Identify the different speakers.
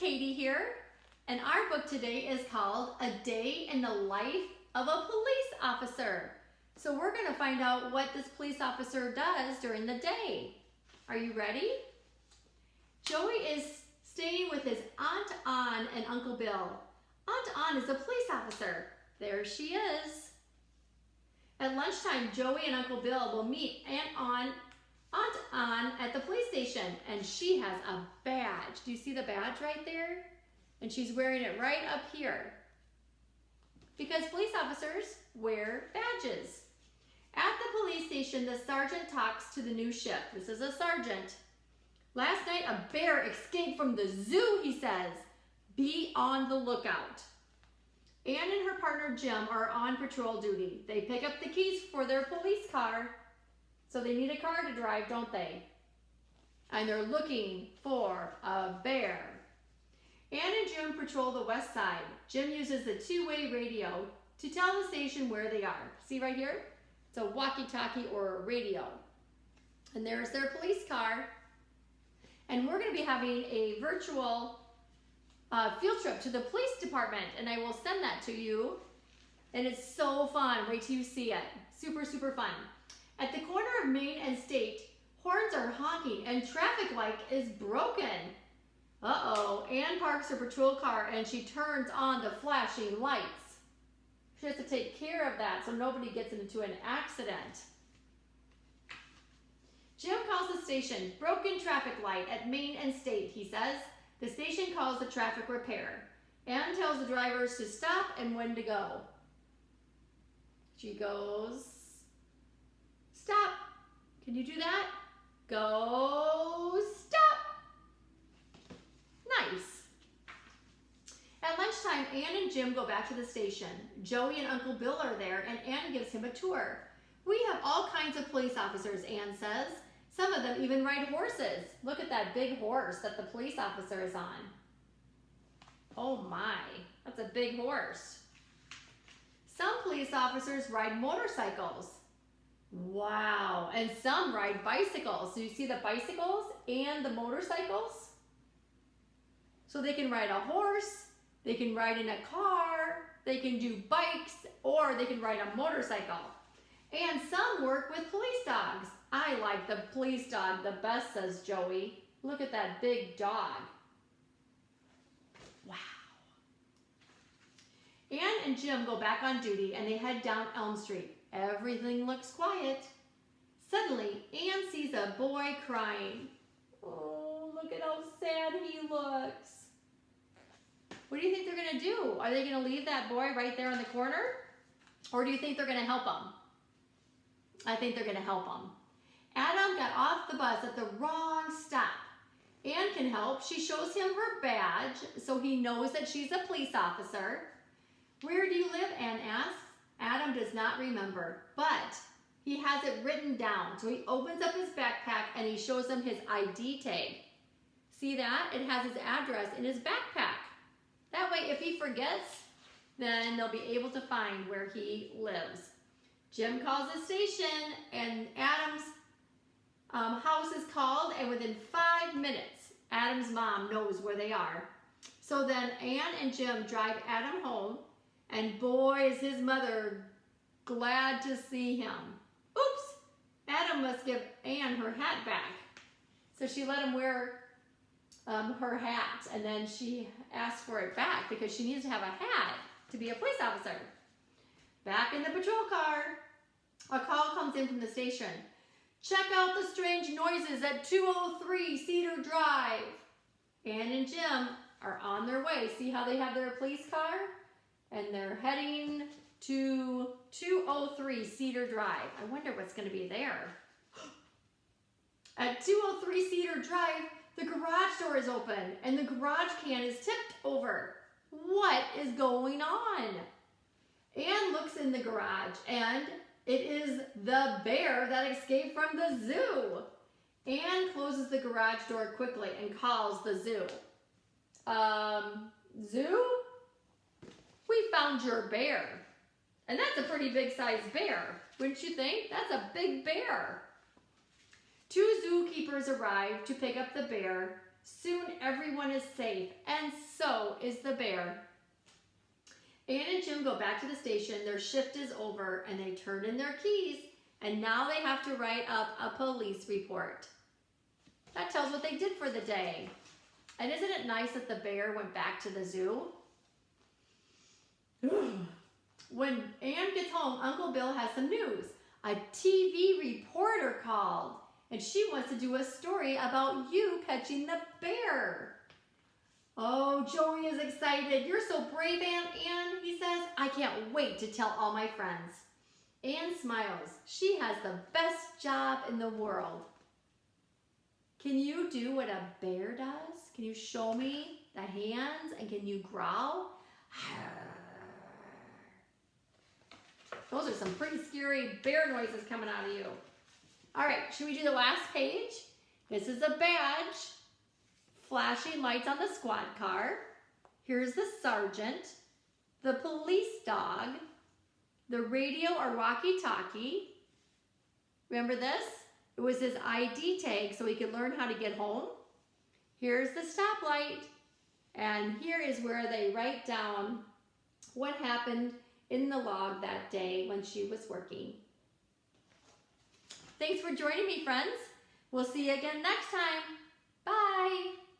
Speaker 1: Katie here, and our book today is called A Day in the Life of a Police Officer. So we're going to find out what this police officer does during the day. Are you ready? Joey is staying with his Aunt Ann and Uncle Bill. Aunt Ann is a police officer. There she is. At lunchtime, Joey and Uncle Bill will meet Aunt Ann at the police station, and she has a badge. Do you see the badge right there? And she's wearing it right up here because police officers wear badges. At the police station, the sergeant talks to the new shift. This is a sergeant. Last night, a bear escaped from the zoo, he says. Be on the lookout. Ann and her partner Jim are on patrol duty. They pick up the keys for their police car. So they need a car to drive, don't they? And they're looking for a bear. Ann and Jim patrol the west side. Jim uses the two-way radio to tell the station where they are. See right here? It's a walkie-talkie or a radio. And there's their police car. And we're going to be having a virtual field trip to the police department. And I will send that to you. And it's so fun. Wait till you see it. Super, super fun. At the corner of Main and State, horns are honking and traffic light is broken. Uh-oh, Ann parks her patrol car and she turns on the flashing lights. She has to take care of that so nobody gets into an accident. Jim calls the station, broken traffic light at Main and State, he says. The station calls the traffic repair. Ann tells the drivers to stop and when to go. She goes, stop. Can you do that? Go, stop. Nice. At lunchtime, Ann and Jim go back to the station. Joey and Uncle Bill are there, and Ann gives him a tour. We have all kinds of police officers, Ann says. Some of them even ride horses. Look at that big horse that the police officer is on. Oh my, that's a big horse. Some police officers ride motorcycles. Wow, and some ride bicycles. So you see the bicycles and the motorcycles? So they can ride a horse, they can ride in a car, they can do bikes, or they can ride a motorcycle. And some work with police dogs. I like the police dog the best, says Joey. Look at that big dog. Wow. Ann and Jim go back on duty and they head down Elm Street. Everything looks quiet. Suddenly, Ann sees a boy crying. Oh, look at how sad he looks. What do you think they're going to do? Are they going to leave that boy right there in the corner? Or do you think they're going to help him? I think they're going to help him. Adam got off the bus at the wrong stop. Ann can help. She shows him her badge so he knows that she's a police officer. Where do you live? Ann asks. Adam does not remember, but he has it written down. So he opens up his backpack and he shows them his ID tag. See that? It has his address in his backpack. That way, if he forgets, then they'll be able to find where he lives. Jim calls the station and Adam's house is called, and within 5 minutes, Adam's mom knows where they are. So then Ann and Jim drive Adam home, and boy, is his mother glad to see him. Oops! Adam must give Ann her hat back. So she let him wear her hat, and then she asked for it back because she needs to have a hat to be a police officer. Back in the patrol car, a call comes in from the station. Check out the strange noises at 203 Cedar Drive. Ann and Jim are on their way. See how they have their police car? And they're heading to 203 Cedar Drive. I wonder what's going to be there. At 203 Cedar Drive, the garage door is open and the garage can is tipped over. What is going on? Ann looks in the garage and it is the bear that escaped from the zoo. Ann closes the garage door quickly and calls the zoo. Zoo? We found your bear. And that's a pretty big sized bear, wouldn't you think? That's a big bear. 2 zookeepers arrive to pick up the bear. Soon everyone is safe, and so is the bear. Ann and Jim go back to the station. Their shift is over, and they turn in their keys, and now they have to write up a police report. That tells what they did for the day. And isn't it nice that the bear went back to the zoo? When Ann gets home, Uncle Bill has some news. A TV reporter called, and she wants to do a story about you catching the bear. Oh, Joey is excited. You're so brave, Aunt Ann, he says. I can't wait to tell all my friends. Ann smiles. She has the best job in the world. Can you do what a bear does? Can you show me the hands, and can you growl? Those are some pretty scary bear noises coming out of you. All right, should we do the last page? This is a badge. Flashing lights on the squad car. Here's the sergeant, the police dog, the radio or walkie-talkie. Remember this? It was his ID tag so he could learn how to get home. Here's the stoplight. And here is where they write down what happened in the log that day when she was working. Thanks for joining me, friends. We'll see you again next time. Bye.